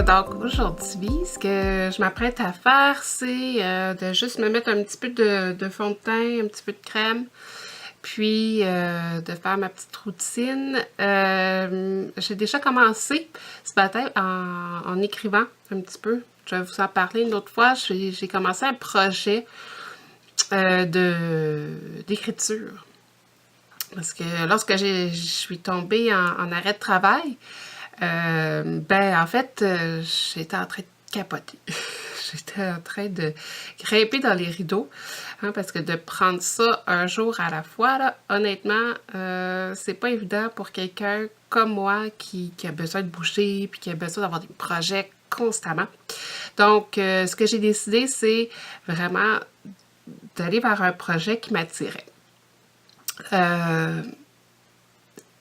Donc aujourd'hui, ce que je m'apprête à faire, c'est de juste me mettre un petit peu de fond de teint, un petit peu de crème, puis de faire ma petite routine. J'ai déjà commencé ce matin en écrivant un petit peu. Je vais vous en parler une autre fois. J'ai commencé un projet d'écriture. Parce que lorsque je suis tombée en arrêt de travail, en fait, j'étais en train de capoter. J'étais en train de grimper dans les rideaux, hein, parce que de prendre ça un jour à la fois, là, honnêtement, c'est pas évident pour quelqu'un comme moi qui a besoin de bouger puis qui a besoin d'avoir des projets constamment. Donc, ce que j'ai décidé, c'est vraiment d'aller vers un projet qui m'attirait.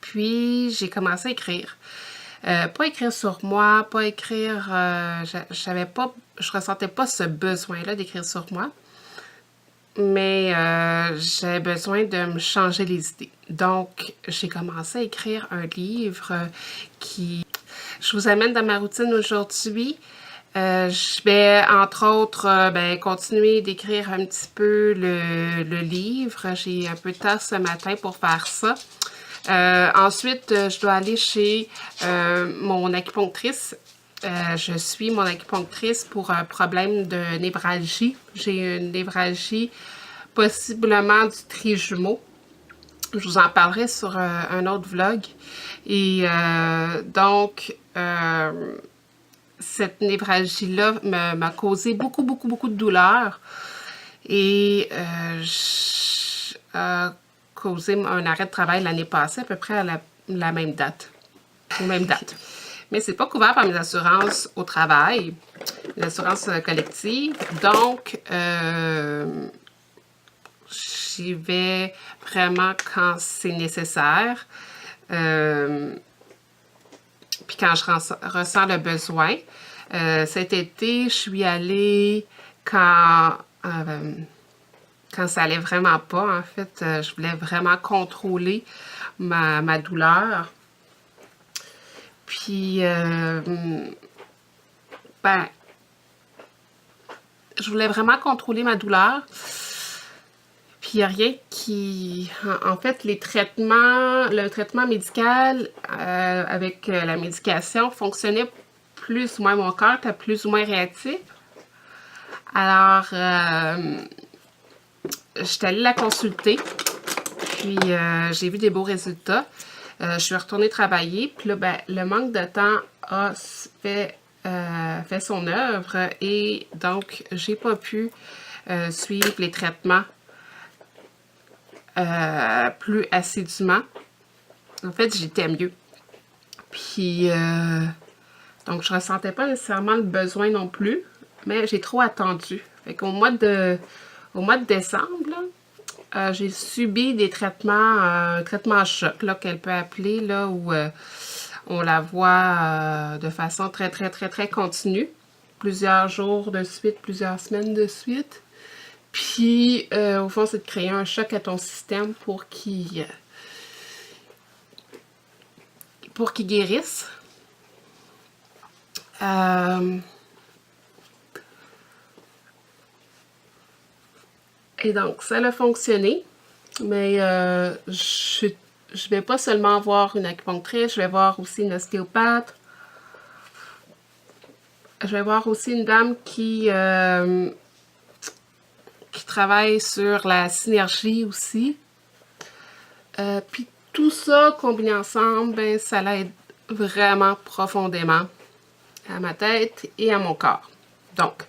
Puis, j'ai commencé à écrire. Pas écrire sur moi, pas écrire, je ressentais pas ce besoin-là d'écrire sur moi, mais j'avais besoin de me changer les idées. Donc, j'ai commencé à écrire un livre je vous amène dans ma routine aujourd'hui. Je vais, entre autres, continuer d'écrire un petit peu le livre. J'ai un peu de temps ce matin pour faire ça. Ensuite, je dois aller chez mon acupunctrice. Je suis mon acupunctrice pour un problème de névralgie. J'ai une névralgie, possiblement du trijumeau. Je vous en parlerai sur un autre vlog. Et cette névralgie-là m'a causé beaucoup de douleur et a causé un arrêt de travail l'année passée, à peu près à la même date. Aux mêmes dates. Mais c'est pas couvert par mes assurances au travail, les assurances collectives. Donc, j'y vais vraiment quand c'est nécessaire. Puis quand je ressens le besoin. Cet été, je suis allée quand ça allait vraiment pas. En fait, je voulais vraiment contrôler ma douleur. Puis, je voulais vraiment contrôler ma douleur. Puis, il n'y a rien qui... En fait, le traitement médical avec la médication fonctionnait plus ou moins. Mon corps était plus ou moins réactif. Alors, j'étais allée la consulter. Puis, j'ai vu des beaux résultats. Je suis retournée travailler. Puis là, le manque de temps a fait son œuvre. Et donc, j'ai pas pu suivre les traitements plus assidûment. En fait, j'étais mieux. Puis, donc, je ressentais pas nécessairement le besoin non plus, mais j'ai trop attendu. Fait qu'au mois de décembre, j'ai subi des traitements choc, là, qu'elle peut appeler, là, où on la voit de façon très continue. Plusieurs jours de suite, plusieurs semaines de suite. Puis, au fond, c'est de créer un choc à ton système pour qu'il guérisse. Et donc, ça a fonctionné. Mais je vais pas seulement voir une acupunctrice, je vais voir aussi une ostéopathe. Je vais voir aussi une dame qui travaille sur la synergie aussi. Puis tout ça combiné ensemble, ça l'aide vraiment profondément à ma tête et à mon corps. Donc,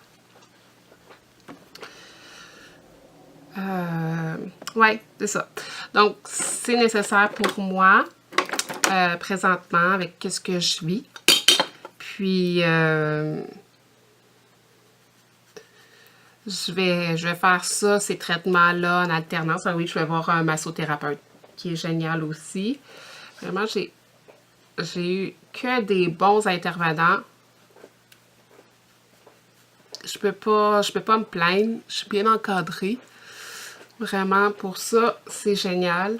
ouais, c'est ça. Donc, c'est nécessaire pour moi présentement avec ce que je vis. Puis, je vais faire ça, ces traitements-là en alternance. Ah oui, je vais voir un massothérapeute qui est génial aussi. Vraiment, j'ai eu que des bons intervenants. Je peux pas me plaindre. Je suis bien encadrée. Vraiment, pour ça, c'est génial.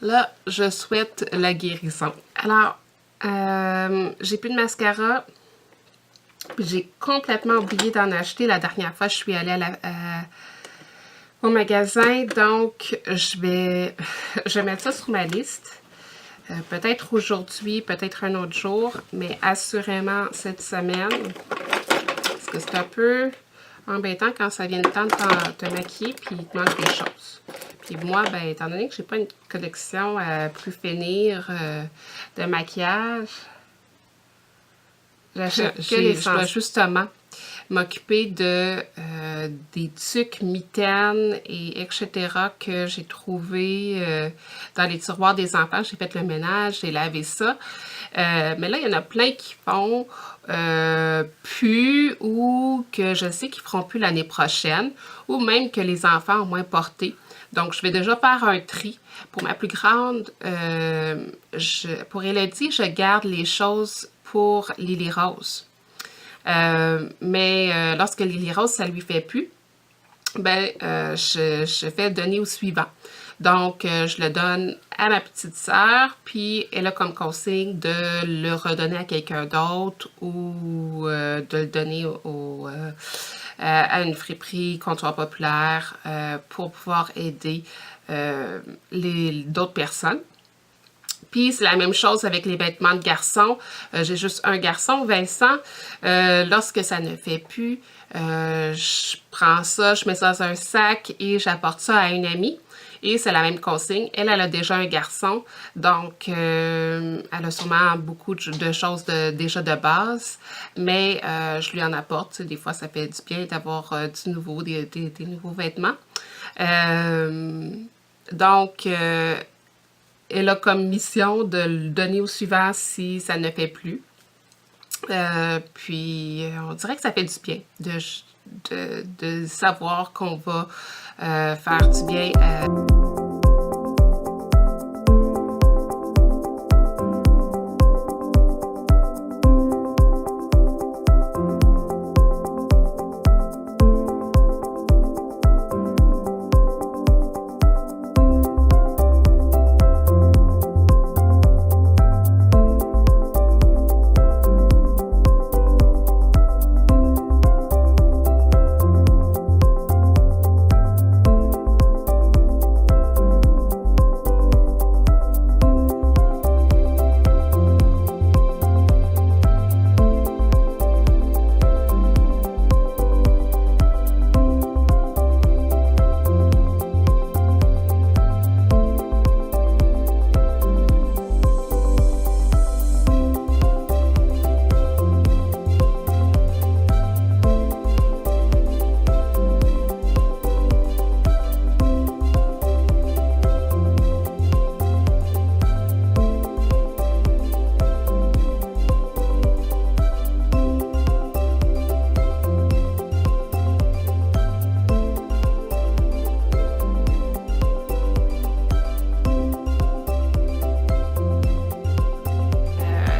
Là, je souhaite la guérison. Alors, J'ai plus de mascara. J'ai complètement oublié d'en acheter la dernière fois. Je suis allée au magasin. Donc, je vais mettre ça sur ma liste. Peut-être aujourd'hui, peut-être un autre jour. Mais assurément cette semaine. Parce que c'est un peu embêtant quand ça vient le temps de te maquiller puis il te manque des choses. Puis moi, ben, étant donné que j'ai pas une collection à plus finir de maquillage, je dois justement m'occuper de des tuques, mitaines et etc. que j'ai trouvé dans les tiroirs des enfants. J'ai fait le ménage, j'ai lavé ça. Mais là, il y en a plein qui font plus ou que je sais qu'ils feront plus l'année prochaine ou même que les enfants ont moins porté. Donc, je vais déjà faire un tri. Pour ma plus grande, pour Elodie, je garde les choses pour Lily Rose. Mais lorsque Lily Rose, ça lui fait plus, ben, je fais donner au suivant. Donc, je le donne à ma petite sœur, puis elle a comme consigne de le redonner à quelqu'un d'autre ou de le donner à une friperie, comptoir populaire, pour pouvoir aider d'autres personnes. Puis, c'est la même chose avec les vêtements de garçon. J'ai juste un garçon, Vincent. Lorsque ça ne fait plus, je prends ça, je mets ça dans un sac et j'apporte ça à une amie. Et c'est la même consigne. Elle a déjà un garçon, donc elle a sûrement beaucoup de choses déjà de base, mais je lui en apporte. Des fois, ça fait du bien d'avoir du nouveau, des nouveaux vêtements. Donc, elle a comme mission de le donner au suivant si ça ne fait plus. Puis, on dirait que ça fait du bien de savoir qu'on va faire du bien.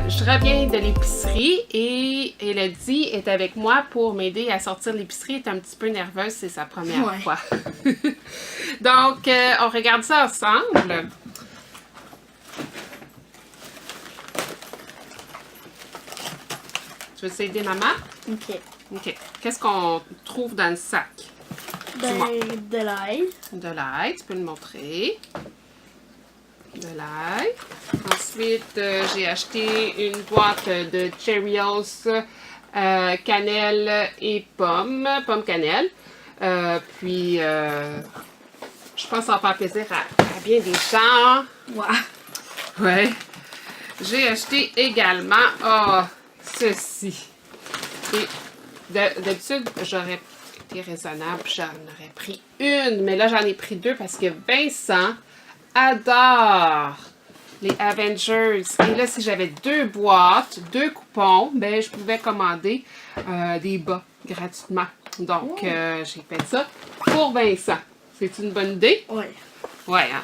Je reviens de l'épicerie et Elodie est avec moi pour m'aider à sortir l'épicerie. Elle est un petit peu nerveuse, c'est sa première fois. Donc, on regarde ça ensemble. Tu veux aider maman? OK. OK. Qu'est-ce qu'on trouve dans le sac? De l'ail. De l'ail, tu peux le montrer. De l'ail. Ensuite, j'ai acheté une boîte de Cheerios, cannelle et pomme cannelle. Puis, je pense que ça va faire plaisir à bien des gens. Ouais. Ouais. J'ai acheté également, ceci. Et d'habitude, j'aurais été raisonnable, j'en aurais pris une, mais là, j'en ai pris deux parce que Vincent adore les Avengers. Et là, si j'avais deux boîtes, deux coupons, ben je pouvais commander des bas gratuitement. Donc, j'ai fait ça pour Vincent. C'est une bonne idée? Oui. Ouais, hein?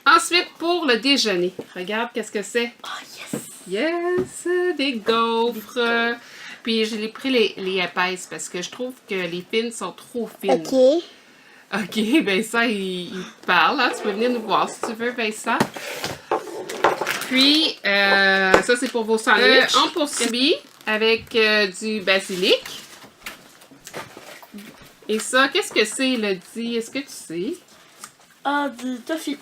Ensuite, pour le déjeuner, regarde qu'est-ce que c'est. Oh, yes! Yes! Des gaufres. Puis, j'ai pris les épaisses parce que je trouve que les fines sont trop fines. OK. OK, Vincent, il parle. Hein? Tu peux venir nous voir si tu veux, Vincent. Puis, ça, c'est pour vos sandwichs. On poursuit avec du basilic. Et ça, qu'est-ce que c'est, Elodie? Est-ce que tu sais? Ah, du toffee.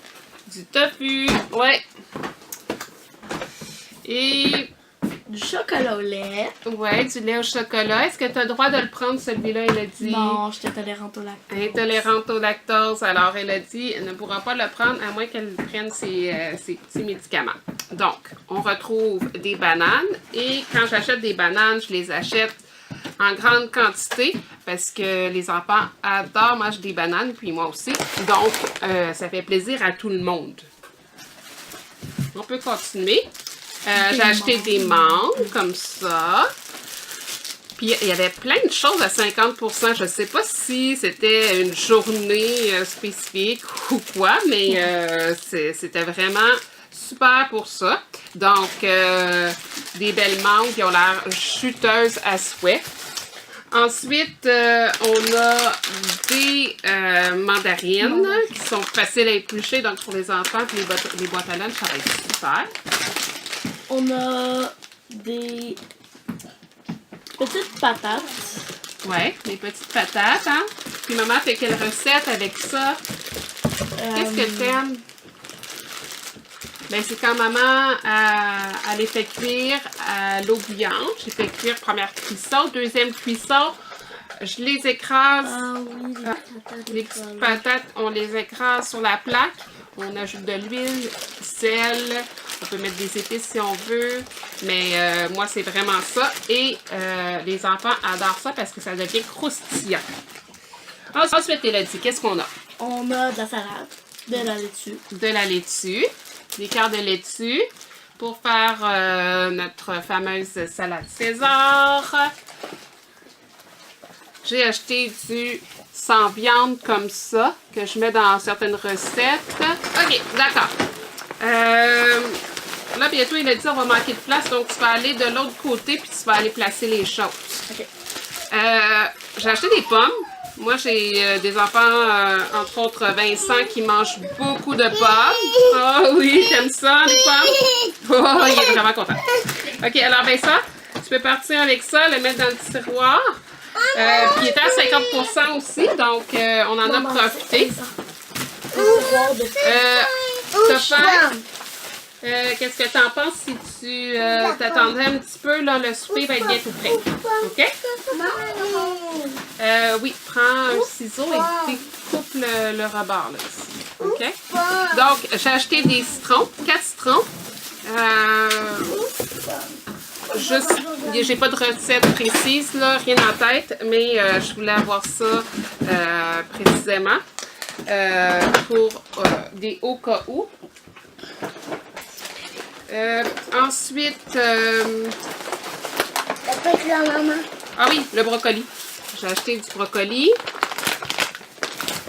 Du tofu, ouais. Et, Du chocolat au lait. ouais, du lait au chocolat. Est-ce que tu as le droit de le prendre, celui-là, Elodie? Non, j'étais tolérante au lactose. Intolérante au lactose. Alors, Elodie ne pourra pas le prendre à moins qu'elle prenne ses petits médicaments. Donc, on retrouve des bananes. Et quand j'achète des bananes, je les achète en grande quantité parce que les enfants adorent manger des bananes, puis moi aussi. Donc, ça fait plaisir à tout le monde. On peut continuer. J'ai acheté des mangues comme ça. Puis il y avait plein de choses à 50%. Je ne sais pas si c'était une journée spécifique ou quoi, mais c'était vraiment super pour ça. Donc, des belles mangues qui ont l'air chuteuses à souhait. Ensuite, on a des mandarines qui sont faciles à éplucher. Donc, pour les enfants, puis les boîtes à lunch, ça va être super. On a des petites patates. Ouais, des petites patates, hein? Puis maman fait quelle recette avec ça? Qu'est-ce que t'aimes? Ben, c'est quand maman elle les fait cuire à l'eau bouillante. J'ai fait cuire première cuisson, deuxième cuisson. Je les écrase. Ah oui, Les petites patates, on les écrase sur la plaque. On ajoute de l'huile, du sel. On peut mettre des épices si on veut. Mais moi, c'est vraiment ça. Et les enfants adorent ça parce que ça devient croustillant. Ensuite, Elodie, qu'est-ce qu'on a? On a de la salade, de la laitue. De la laitue, des quarts de laitue pour faire notre fameuse salade César. J'ai acheté du sans viande comme ça, que je mets dans certaines recettes. OK, d'accord. Là, bientôt, il a dit on va manquer de place, donc tu vas aller de l'autre côté puis tu vas aller placer les choses. OK. J'ai acheté des pommes. Moi, j'ai des enfants, entre autres Vincent, qui mangent beaucoup de pommes. Oh oui, t'aimes ça, les pommes? Oh, il est vraiment content. OK, alors Vincent, tu peux partir avec ça, le mettre dans le tiroir. Puis il était à 50% aussi, donc on en a profité. Qu'est-ce que tu en penses si tu t'attendrais un petit peu, là, le souper va être bientôt prêt. OK? Oui, prends un ciseau et découpe le rebord, là, ici. OK? Donc, j'ai acheté des citrons, 4 citrons. Juste, j'ai pas de recette précise, là, rien en tête, mais je voulais avoir ça précisément pour des au cas où. Ensuite, ah oui, le brocoli. J'ai acheté du brocoli.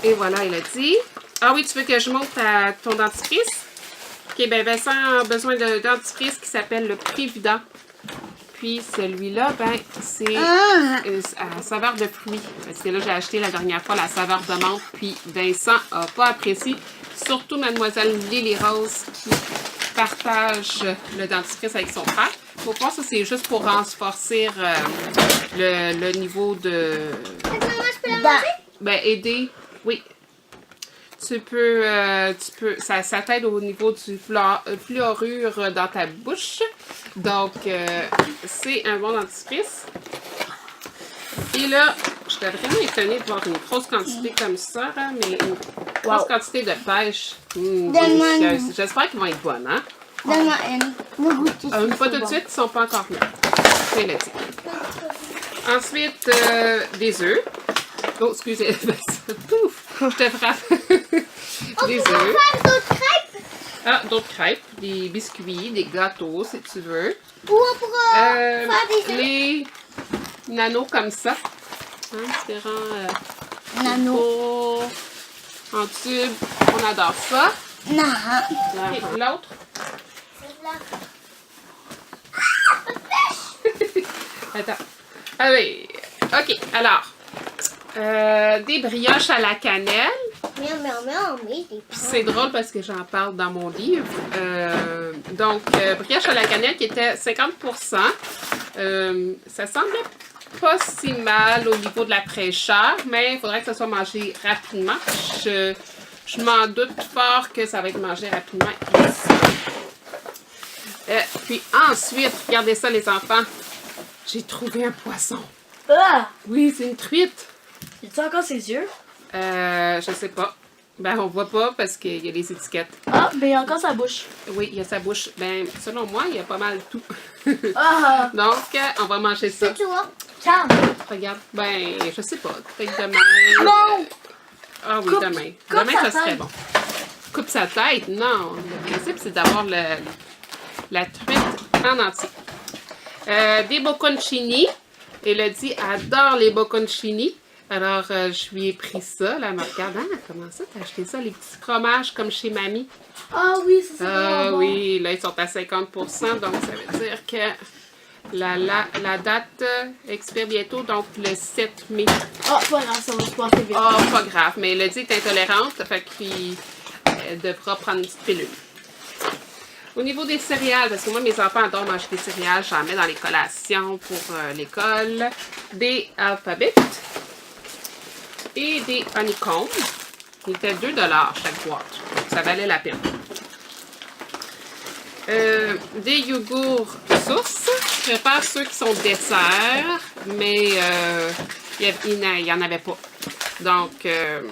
Et voilà, il a dit. Ah oui, tu veux que je montre à ton dentifrice? Ok, ben Vincent a besoin d'un dentifrice qui s'appelle le Prévident. Puis celui-là, ben, c'est à saveur de fruits. Parce que là, j'ai acheté la dernière fois la saveur de menthe. Puis Vincent n'a pas apprécié. Surtout Mademoiselle Lily Rose qui partage le dentifrice avec son frère. Faut pas, ça c'est juste pour renforcer le niveau de... Ben, aider, oui. Tu peux ça t'aide au niveau du fluorure dans ta bouche. Donc, c'est un bon dentifrice. Et là, je suis vraiment étonnée de voir une grosse quantité comme ça, hein, mais une grosse quantité de pêche. Délicieuse. J'espère qu'ils vont être bonnes, hein? Donne-moi une. Pas tout de suite, ils sont pas encore là. C'est le dit. Ensuite, des œufs. Oh, excusez. Pouf! Je te frappe. Des œufs. D'autres crêpes? Ah, d'autres crêpes. Des biscuits, des gâteaux, si tu veux. Ou pour faire des œufs? Les nanos comme ça. Hein, différents Nano. en tube. On adore ça. Non. Et l'autre. Attends. Ah oui. OK, alors. Des brioches à la cannelle. Miaou, miaou, miaou, mais j'ai Puis c'est drôle parce que j'en parle dans mon livre. Donc, brioche à la cannelle qui était 50%. Ça semblait pas si mal au niveau de la fraîcheur, mais il faudrait que ça soit mangé rapidement. Je m'en doute fort que ça va être mangé rapidement ici. Puis ensuite, regardez ça les enfants. J'ai trouvé un poisson. Ah! Oui, c'est une truite. Il a encore ses yeux? Je sais pas. Ben, on voit pas parce qu'il y a les étiquettes. Ah, mais il a encore sa bouche. Oui, il y a sa bouche. Ben, selon moi, il y a pas mal tout. Ah! Donc, on va manger ça. tu vois. Calme! Regarde. Ben, je sais pas. Peut-être demain. Non! Ah oui, Coupe- demain. coupe Demain, sa ça serait tête. bon. Coupe sa tête? Non. Le principe, c'est d'avoir la truite en entier. Des bocconcini. Elodie adore les bocconcini. Alors, je lui ai pris ça. Là, elle me regarde. Ah, comment ça, t'as acheté ça? Les petits fromages comme chez mamie. Ah oui, ça c'est Ah vraiment bon. oui, là, ils sont à 50%. Donc, ça veut dire que la date expire bientôt. Donc, le 7 mai. Ah, pas grave, ça va se passer vite. Ah, pas grave. Mais Elodie est intolérante. Fait qu'elle devra prendre une petite pilule. Au niveau des céréales, parce que moi, mes enfants adorent manger des céréales, j'en mets dans les collations pour l'école. Des alphabets et des honeycombs. Ils étaient 2 $ chaque boîte. Ça valait la peine. Des yogourts sources. Je prépare ceux qui sont dessert, mais il n'y en avait pas. Donc,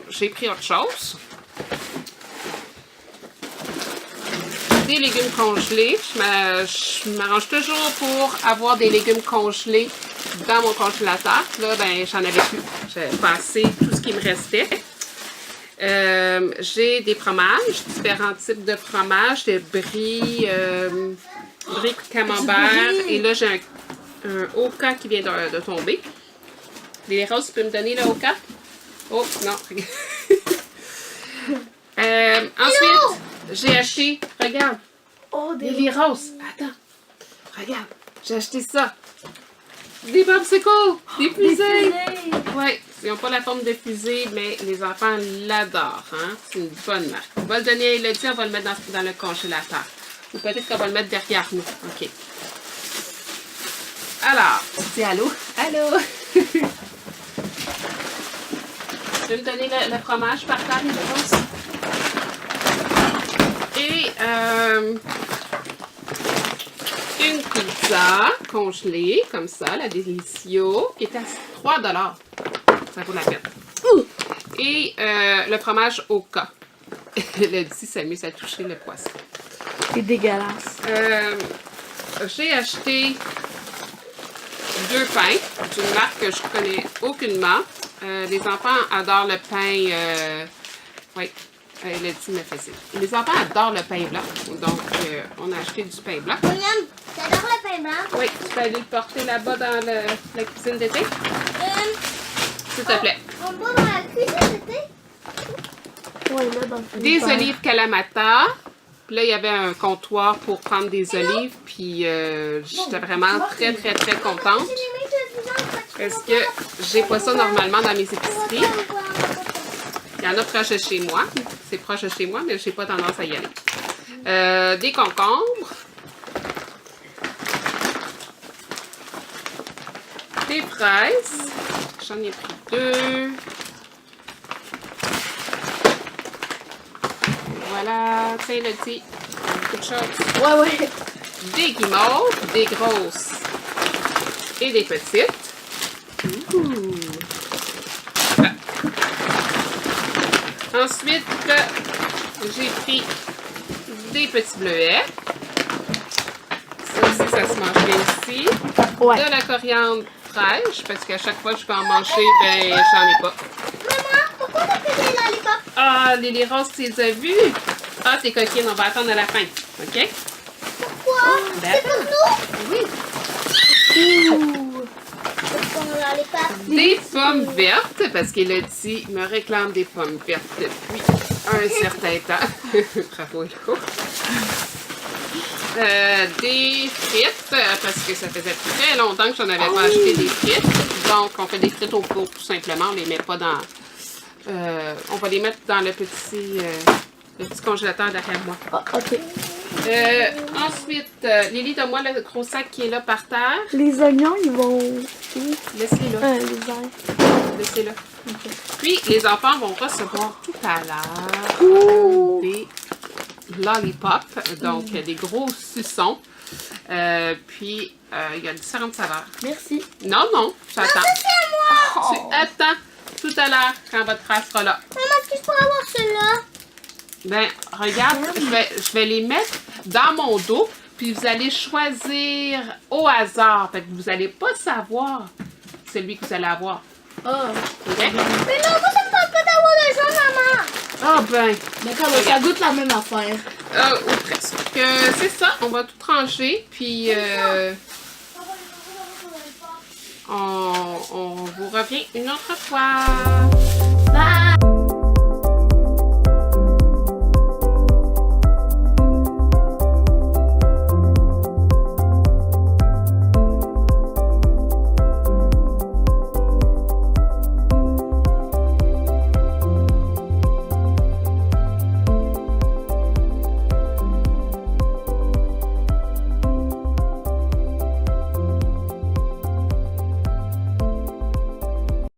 j'ai pris autre chose. Des légumes congelés. Je m'arrange toujours pour avoir des légumes congelés dans mon congélateur. Là, ben, j'en avais plus. J'ai passé tout ce qui me restait. J'ai des fromages, différents types de fromages, de brie, brie camembert. Et là, j'ai un Oka qui vient de tomber. Les roses, tu peux me donner le Oka? Oh, non. Ensuite, j'ai acheté, regarde, Oh, des des roses. Attends, regarde, j'ai acheté ça. Des popsicles, des fusées. Ouais, ils n'ont pas la forme de fusée, mais les enfants l'adorent. Hein? C'est une bonne marque. On va le donner à Elodie, on va le mettre dans le congélateur. Ou peut-être qu'on va le mettre derrière nous. OK. Alors, dis allô. Allô. Tu veux me donner le fromage par terre, les roses? Et une pizza congelée, comme ça, la Delicio, qui est à 3 $. Ça vaut la peine. Et le fromage Oka. Elodie s'amuse à toucher le poisson. C'est dégueulasse. J'ai acheté 2 pains d'une marque que je connais aucunement. Les enfants adorent le pain. Oui, Elodie me faisait. Les enfants adorent le pain blanc. Donc, on a acheté du pain blanc. William, t'adores le pain blanc? Oui, tu peux aller le porter là-bas dans la cuisine d'été, s'il te plaît. On va dans la cuisine d'été? Ouais, là, dans le Des frigidaire. olives Kalamata. Puis là, il y avait un comptoir pour prendre des olives. Puis j'étais vraiment très, très, très contente. Parce que j'ai pas ça normalement dans mes épiceries. Il y en a proche de chez moi. C'est proche de chez moi, mais j'ai pas tendance à y aller. Des concombres. Des fraises. J'en ai pris 2. Voilà, tiens le petit. Beaucoup de choses. Ouais, ouais. Des guimauves, des grosses et des petites. Ouh. Ah. Ensuite, j'ai pris des petits bleuets. Ça aussi, ça se mange bien ici. Ouais. De la coriandre fraîche, parce qu'à chaque fois que je peux en manger, ben, j'en ai pas. Maman, pourquoi t'as fait des lollipops? Ah, les roses, tu les as vues? Ah, t'es coquine, on va attendre à la fin. OK? Pourquoi? Ben, C'est pour nous? Oui. Ouh. Pour nos lollipops. Des pommes vertes, parce qu'Elodie me réclame des pommes vertes depuis un certain temps. Bravo, Elo. Des frites, parce que ça faisait très longtemps que j'en avais pas acheté des frites. Donc, on fait des frites au four tout simplement. On les met pas dans... on va les mettre dans le petit congélateur derrière moi. Ah, ok. Ensuite, Lily, donne-moi le gros sac qui est là par terre. Les oignons, ils vont. Laisse-les là. Les airs. Laissez-là. Puis, les enfants vont recevoir tout à l'heure des lollipops, donc des gros suçons. Puis, il y a différentes saveurs. Merci. Non, non, j'attends. C'est moi. Tu attends tout à l'heure quand votre frère sera là. Maman, est-ce que je pourrais avoir celui-là? Ben, regarde, je vais les mettre dans mon dos, puis vous allez choisir au hasard. Fait que vous n'allez pas savoir celui que vous allez avoir. Ah. OK? Mais non, moi, ça me tente pas d'avoir le jaune, maman. Ah ben, D'accord, mais ça goûte la même affaire. ou presque. C'est ça, on va tout ranger, puis on vous revient une autre fois.